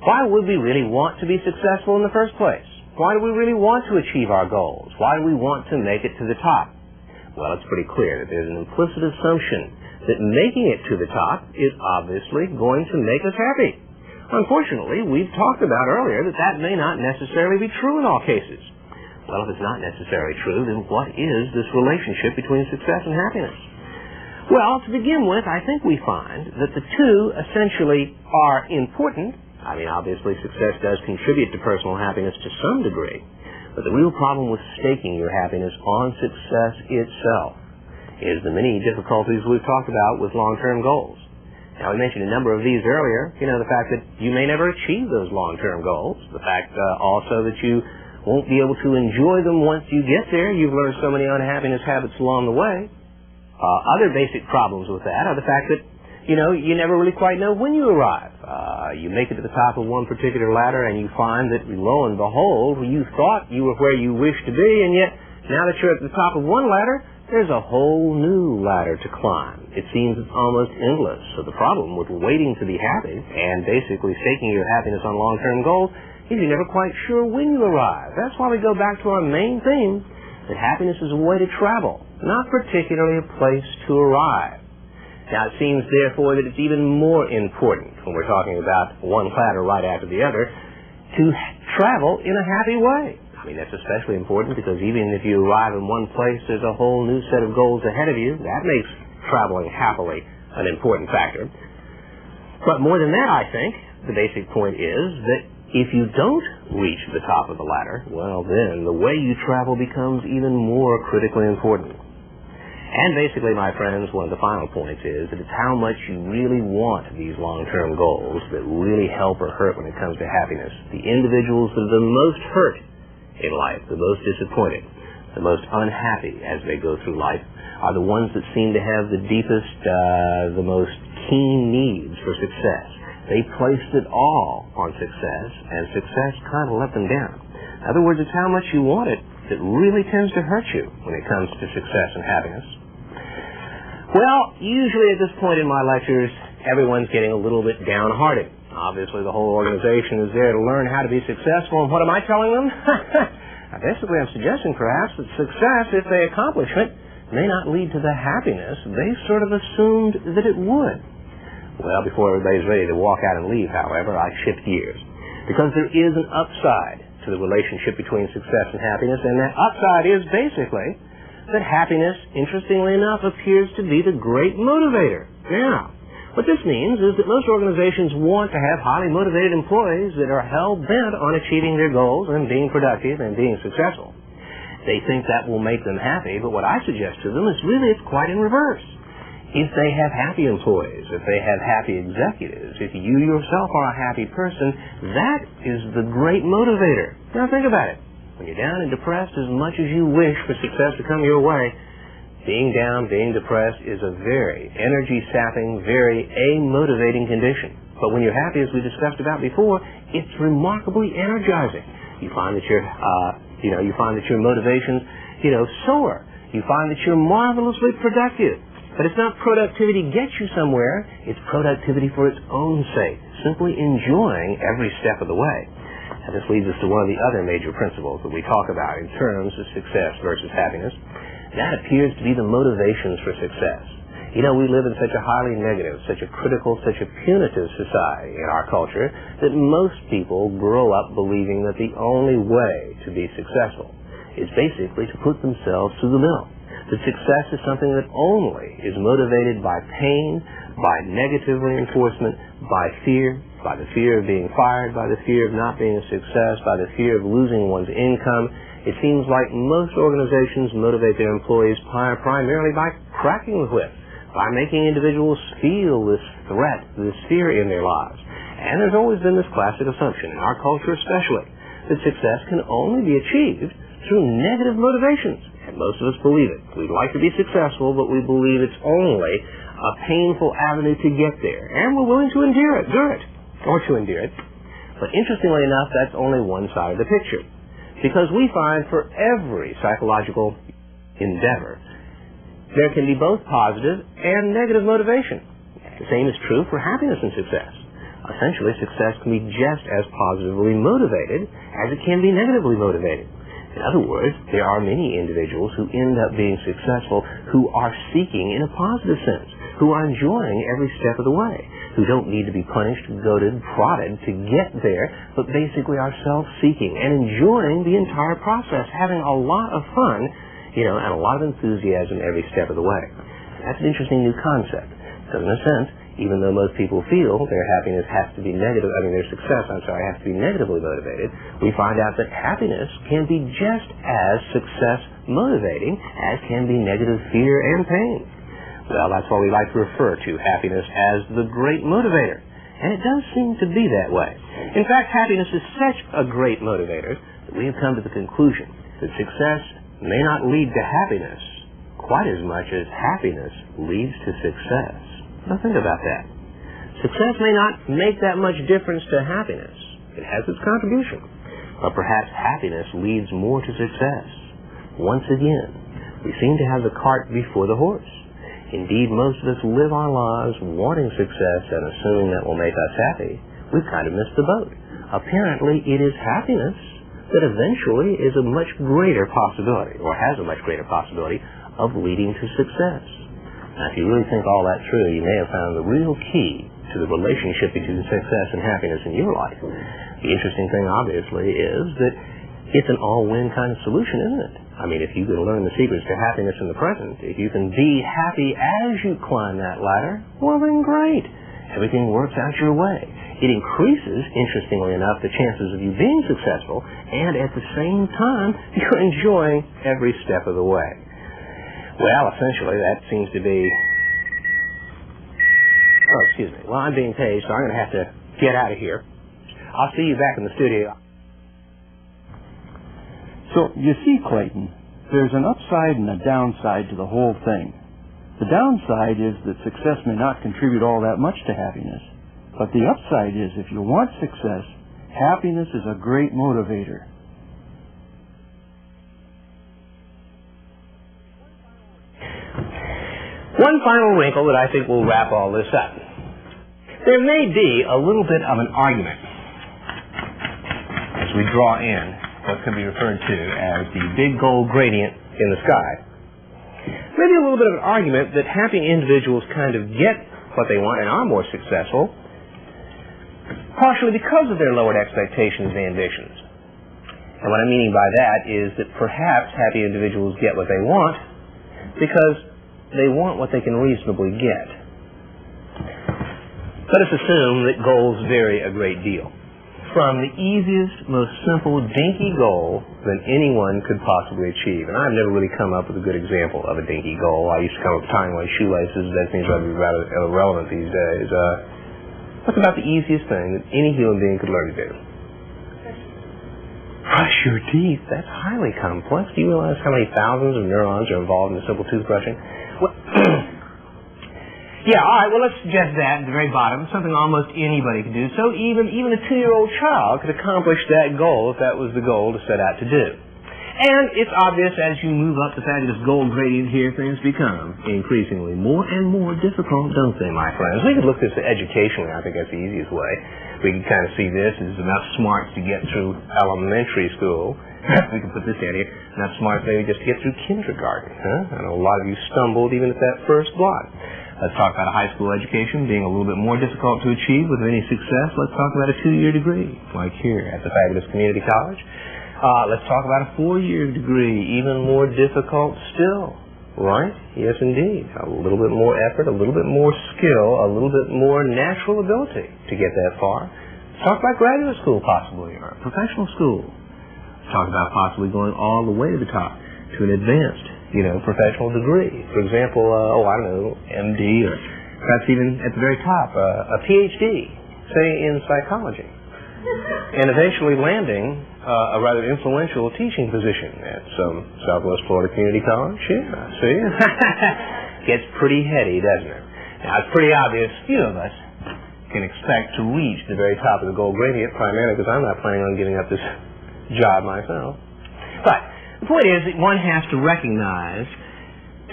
Why would we really want to be successful in the first place? Why do we really want to achieve our goals? Why do we want to make it to the top? Well, it's pretty clear that there's an implicit assumption that making it to the top is obviously going to make us happy. Unfortunately, we've talked about earlier that may not necessarily be true in all cases. Well, if it's not necessarily true, then what is this relationship between success and happiness? Well, to begin with, I think we find that the two essentially are important. I mean, obviously, success does contribute to personal happiness to some degree, but the real problem with staking your happiness on success itself is the many difficulties we've talked about with long-term goals. Now, we mentioned a number of these earlier, the fact that you may never achieve those long-term goals, the fact also that you won't be able to enjoy them once you get there. You've learned so many unhappiness habits along the way. Other basic problems with that are the fact that you never really quite know when you arrive. You make it to the top of one particular ladder and you find that, lo and behold, you thought you were where you wished to be, and yet now that you're at the top of one ladder, there's a whole new ladder to climb. It seems it's almost endless. So the problem with waiting to be happy and basically staking your happiness on long-term goals is you're never quite sure when you arrive. That's why we go back to our main theme, that happiness is a way to travel, not particularly a place to arrive. Now, it seems, therefore, that it's even more important when we're talking about one ladder right after the other to travel in a happy way. I mean, that's especially important because even if you arrive in one place, there's a whole new set of goals ahead of you. That makes traveling happily an important factor. But more than that, I think, the basic point is that if you don't reach the top of the ladder, well, then the way you travel becomes even more critically important. And basically, my friends, one of the final points is that it's how much you really want these long-term goals that really help or hurt when it comes to happiness. The individuals that are the most hurt in life, the most disappointed, the most unhappy as they go through life are the ones that seem to have the deepest, the most keen needs for success. They placed it all on success, and success kind of let them down. In other words, it's how much you want it that really tends to hurt you when it comes to success and happiness. Well, usually at this point in my lectures, everyone's getting a little bit downhearted. Obviously, the whole organization is there to learn how to be successful, and what am I telling them? Basically, I'm suggesting perhaps that success, if they accomplish it, may not lead to the happiness they sort of assumed that it would. Well, before everybody's ready to walk out and leave, however, I shift gears. Because there is an upside to the relationship between success and happiness, and that upside is basically that happiness, interestingly enough, appears to be the great motivator. Yeah. What this means is that most organizations want to have highly motivated employees that are hell-bent on achieving their goals and being productive and being successful. They think that will make them happy, but what I suggest to them is really it's quite in reverse. If they have happy employees, if they have happy executives, if you yourself are a happy person, that is the great motivator. Now think about it. When you're down and depressed as much as you wish for success to come your way, being down, being depressed is a very energy-sapping, very motivating condition. But when you're happy, as we discussed about before, it's remarkably energizing. You find that your motivations, soar. You find that you're marvelously productive. But it's not productivity gets you somewhere. It's productivity for its own sake, simply enjoying every step of the way. And this leads us to one of the other major principles that we talk about in terms of success versus happiness. That appears to be the motivations for success. We live in such a highly negative, such a critical, such a punitive society in our culture that most people grow up believing that the only way to be successful is basically to put themselves through the mill. That success is something that only is motivated by pain, by negative reinforcement, by the fear of being fired, by the fear of not being a success, by the fear of losing one's income. It seems like most organizations motivate their employees primarily by cracking the whip, by making individuals feel this threat, this fear in their lives. And there's always been this classic assumption, in our culture especially, that success can only be achieved through negative motivations. And most of us believe it. We'd like to be successful, but we believe it's only a painful avenue to get there. And we're willing to endure it. But interestingly enough, that's only one side of the picture. Because we find for every psychological endeavor, there can be both positive and negative motivation. The same is true for happiness and success. Essentially, success can be just as positively motivated as it can be negatively motivated. In other words, there are many individuals who end up being successful who are seeking in a positive sense, who are enjoying every step of the way, who don't need to be punished, goaded, prodded to get there, but basically are self-seeking and enjoying the entire process, having a lot of fun, and a lot of enthusiasm every step of the way. That's an interesting new concept, because in a sense, even though most people feel their happiness has to be their success has to be negatively motivated, we find out that happiness can be just as success motivating as can be negative fear and pain. Well, that's why we like to refer to happiness as the great motivator. And it does seem to be that way. In fact, happiness is such a great motivator that we have come to the conclusion that success may not lead to happiness quite as much as happiness leads to success. Now think about that. Success may not make that much difference to happiness. It has its contribution. But perhaps happiness leads more to success. Once again, we seem to have the cart before the horse. Indeed, most of us live our lives wanting success and assuming that will make us happy. We've kind of missed the boat. Apparently, it is happiness that eventually is a much greater possibility, or has a much greater possibility, of leading to success. Now, if you really think all that through, you may have found the real key to the relationship between success and happiness in your life. The interesting thing, obviously, is that it's an all-win kind of solution, isn't it? I mean, if you can learn the secrets to happiness in the present, if you can be happy as you climb that ladder, well, then great. Everything works out your way. It increases, interestingly enough, the chances of you being successful, and at the same time, you're enjoying every step of the way. Well, essentially, that seems to be... Oh, excuse me. Well, I'm being paid, so I'm going to have to get out of here. I'll see you back in the studio. So, you see, Clayton, there's an upside and a downside to the whole thing. The downside is that success may not contribute all that much to happiness. But the upside is, if you want success, happiness is a great motivator. One final wrinkle that I think will wrap all this up. There may be a little bit of an argument as we draw in what could be referred to as the big gold gradient in the sky. Maybe a little bit of an argument that happy individuals kind of get what they want and are more successful, partially because of their lowered expectations and ambitions. And what I'm meaning by that is that perhaps happy individuals get what they want because they want what they can reasonably get. Let us assume that goals vary a great deal. From the easiest, most simple, dinky goal that anyone could possibly achieve. And I've never really come up with a good example of a dinky goal. I used to come up with tying my shoelaces. That seems rather irrelevant these days. What's about the easiest thing that any human being could learn to do? Brush your teeth. That's highly complex. Do you realize how many thousands of neurons are involved in simple toothbrushing? Well, yeah, all right, well, let's suggest that at the very bottom, something almost anybody could do. So even a 2-year-old child could accomplish that goal if that was the goal to set out to do. And it's obvious as you move up the fabulous gold gradient here, things become increasingly more and more difficult, don't they, my friends? We could look at this educationally. I think that's the easiest way. We can kind of see this as enough smarts to get through elementary school. We can put this down here. Enough smarts maybe just to get through kindergarten. I know a lot of you stumbled even at that first block. Let's talk about a high school education being a little bit more difficult to achieve with any success. Let's talk about a 2-year degree, like here at the fabulous community college. Let's talk about a 4-year degree, even more difficult still, right? Yes, indeed. A little bit more effort, a little bit more skill, a little bit more natural ability to get that far. Let's talk about graduate school possibly, or professional school. Let's talk about possibly going all the way to the top to an advanced professional degree. For example, I don't know, MD, or perhaps even at the very top, a Ph.D., say in psychology, and eventually landing a rather influential teaching position at some Southwest Florida Community College. Yeah, see? Gets pretty heady, doesn't it? Now, it's pretty obvious few of us can expect to reach the very top of the gold gradient, primarily because I'm not planning on giving up this job myself. But the point is that one has to recognize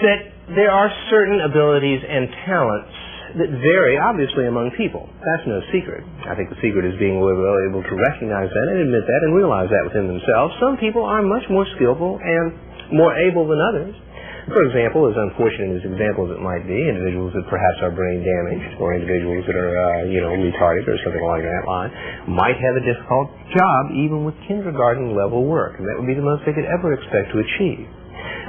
that there are certain abilities and talents that vary, obviously, among people. That's no secret. I think the secret is being able to recognize that and admit that and realize that within themselves. Some people are much more skillful and more able than others. For example, as unfortunate as examples it might be, individuals that perhaps are brain damaged or individuals that are, retarded or something along that line might have a difficult job even with kindergarten level work, and that would be the most they could ever expect to achieve.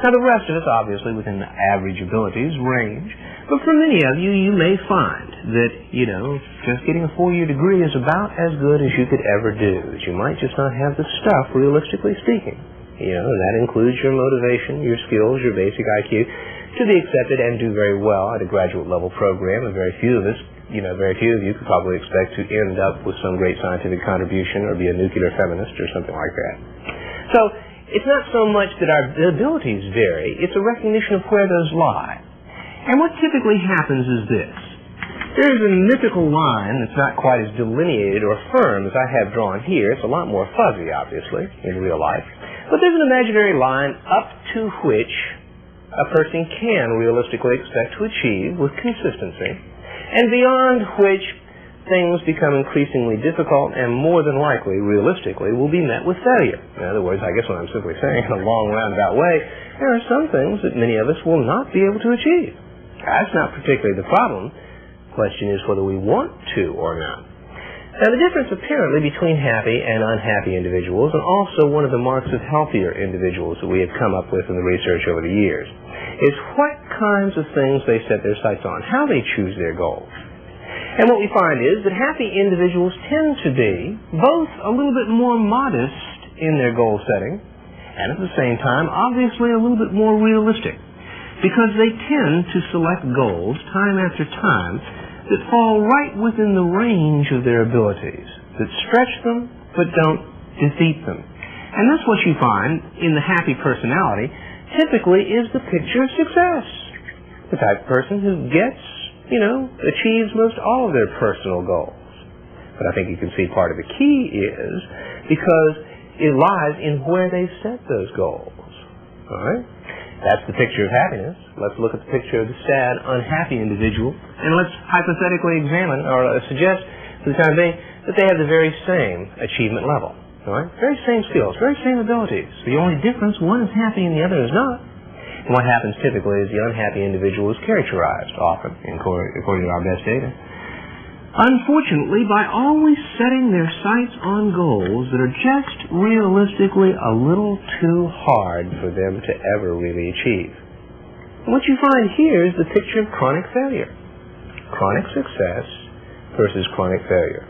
Now, the rest of us, obviously, within the average abilities range, but for many of you, you may find that, just getting a 4-year degree is about as good as you could ever do, that you might just not have the stuff, realistically speaking. And that includes your motivation, your skills, your basic IQ, to be accepted and do very well at a graduate level program. And very few of you could probably expect to end up with some great scientific contribution or be a nuclear feminist or something like that. So it's not so much that our abilities vary, it's a recognition of where those lie. And what typically happens is this. There's a mythical line that's not quite as delineated or firm as I have drawn here. It's a lot more fuzzy, obviously, in real life. But there's an imaginary line up to which a person can realistically expect to achieve with consistency, and beyond which things become increasingly difficult and more than likely, realistically, will be met with failure. In other words, I guess what I'm simply saying in a long roundabout way, there are some things that many of us will not be able to achieve. That's not particularly the problem. The question is whether we want to or not. Now, the difference apparently between happy and unhappy individuals, and also one of the marks of healthier individuals that we have come up with in the research over the years, is what kinds of things they set their sights on, how they choose their goals. And what we find is that happy individuals tend to be both a little bit more modest in their goal setting, and at the same time, obviously a little bit more realistic, because they tend to select goals time after time that fall right within the range of their abilities, that stretch them but don't defeat them. And that's what you find in the happy personality. typically is the picture of success. The type of person who gets, achieves most all of their personal goals. But I think you can see part of the key is because it lies in where they set those goals. All right? That's the picture of happiness. Let's look at the picture of the sad, unhappy individual, and let's hypothetically examine or suggest for the time being that they have the very same achievement level. All right? Very same skills, very same abilities. The only difference, one is happy and the other is not. And what happens typically is the unhappy individual is characterized often, according to our best data, unfortunately, by always setting their sights on goals that are just realistically a little too hard for them to ever really achieve. And what you find here is the picture of chronic failure. Chronic success versus chronic failure.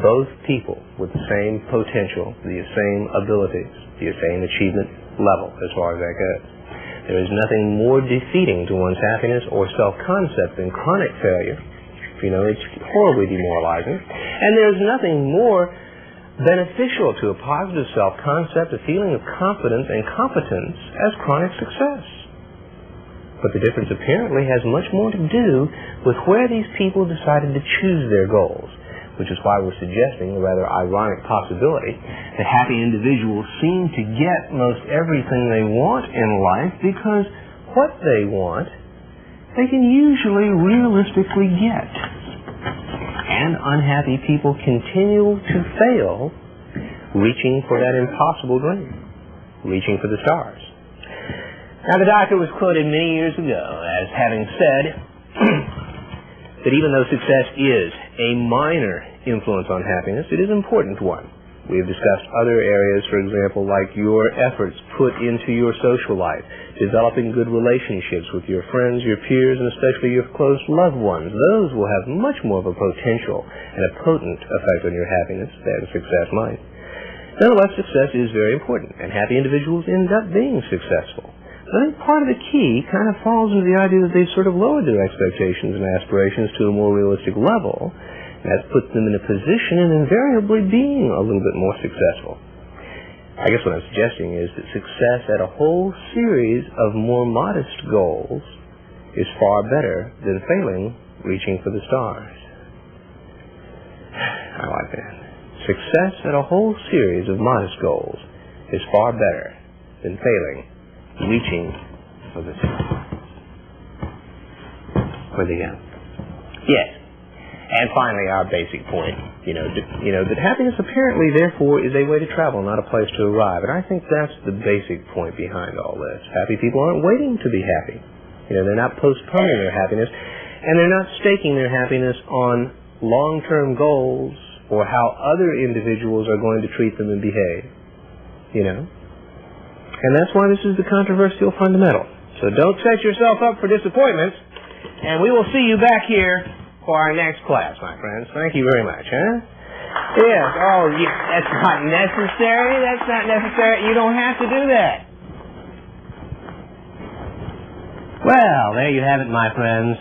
Both people with the same potential, the same abilities, the same achievement level as far as that goes. There is nothing more defeating to one's happiness or self-concept than chronic failure. It's horribly demoralizing. And there's nothing more beneficial to a positive self-concept, a feeling of confidence and competence, as chronic success. But the difference apparently has much more to do with where these people decided to choose their goals, which is why we're suggesting the rather ironic possibility that happy individuals seem to get most everything they want in life because what they want they can usually realistically get. And unhappy people continue to fail reaching for that impossible dream, reaching for the stars. Now, the doctor was quoted many years ago as having said that even though success is a minor influence on happiness, it is an important one. We have discussed other areas, for example, like your efforts put into your social life, developing good relationships with your friends, your peers, and especially your close loved ones. Those will have much more of a potential and a potent effect on your happiness than success might. Nonetheless, success is very important, and happy individuals end up being successful. But I think part of the key kind of falls into the idea that they've sort of lowered their expectations and aspirations to a more realistic level. That puts them in a position and invariably being a little bit more successful. I guess what I'm suggesting is that success at a whole series of more modest goals is far better than failing reaching for the stars. I like that. Success at a whole series of modest goals is far better than failing reaching for the stars. For the end. Yes. And finally, our basic point, that happiness apparently, therefore, is a way to travel, not a place to arrive. And I think that's the basic point behind all this. Happy people aren't waiting to be happy. They're not postponing their happiness, and they're not staking their happiness on long-term goals or how other individuals are going to treat them and behave. And that's why this is the controversial fundamental. So don't set yourself up for disappointments, and we will see you back here for our next class, my friends. Thank you very much, huh? Yes. Oh, yeah, that's not necessary. That's not necessary. You don't have to do that. Well, there you have it, my friends.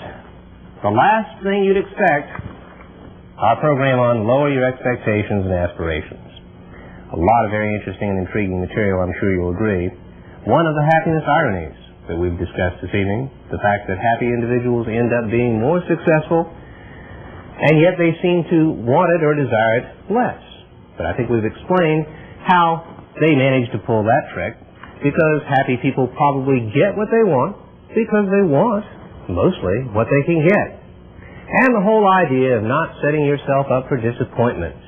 The last thing you'd expect, our program on Lower Your Expectations and Aspirations. A lot of very interesting and intriguing material, I'm sure you'll agree. One of the happiness ironies that we've discussed this evening, the fact that happy individuals end up being more successful, and yet they seem to want it or desire it less. But I think we've explained how they manage to pull that trick, because happy people probably get what they want because they want, mostly, what they can get. And the whole idea of not setting yourself up for disappointments,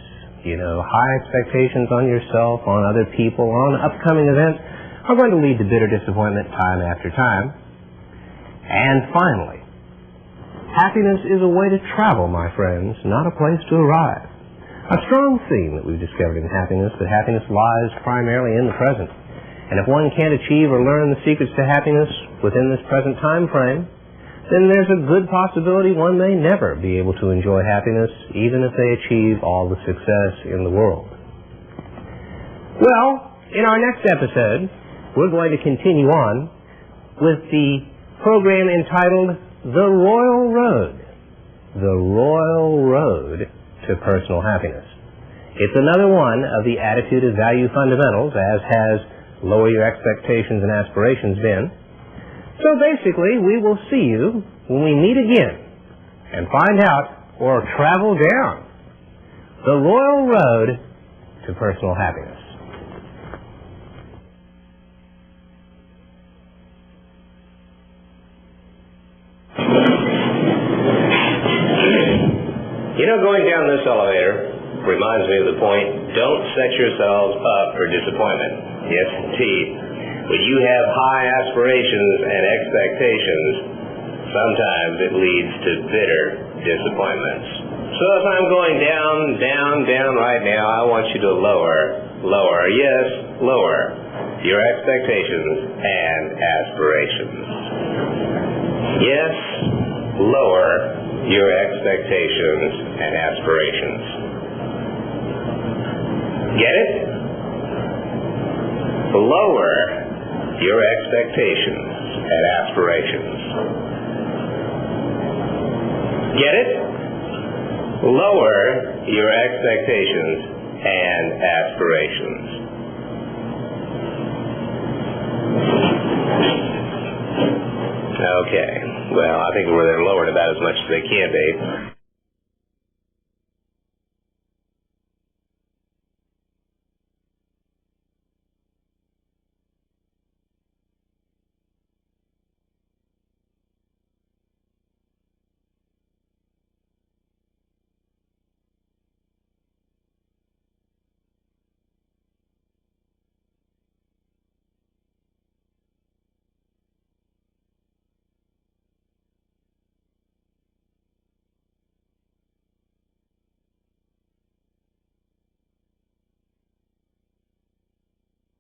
high expectations on yourself, on other people, on upcoming events, are going to lead to bitter disappointment time after time. And finally, happiness is a way to travel, my friends, not a place to arrive. A strong theme that we've discovered in happiness, that happiness lies primarily in the present. And if one can't achieve or learn the secrets to happiness within this present time frame, then there's a good possibility one may never be able to enjoy happiness, even if they achieve all the success in the world. Well, in our next episode, we're going to continue on with the program entitled The Royal Road. The Royal Road to Personal Happiness. It's another one of the attitude and value fundamentals, as has lower your expectations and aspirations then. So basically, we will see you when we meet again and find out, or travel down, the royal road to personal happiness. You know, going down this elevator reminds me of the point, don't set yourselves up for disappointment. Yes, indeed. When you have high aspirations and expectations, sometimes it leads to bitter disappointments. So if I'm going down, down, down right now, I want you to lower, yes, lower your expectations and aspirations. Yes, lower your expectations and aspirations. Get it? Lower your expectations and aspirations. Get it? Lower your expectations and aspirations. Okay. Well, I think they're lowered about as much as they can be.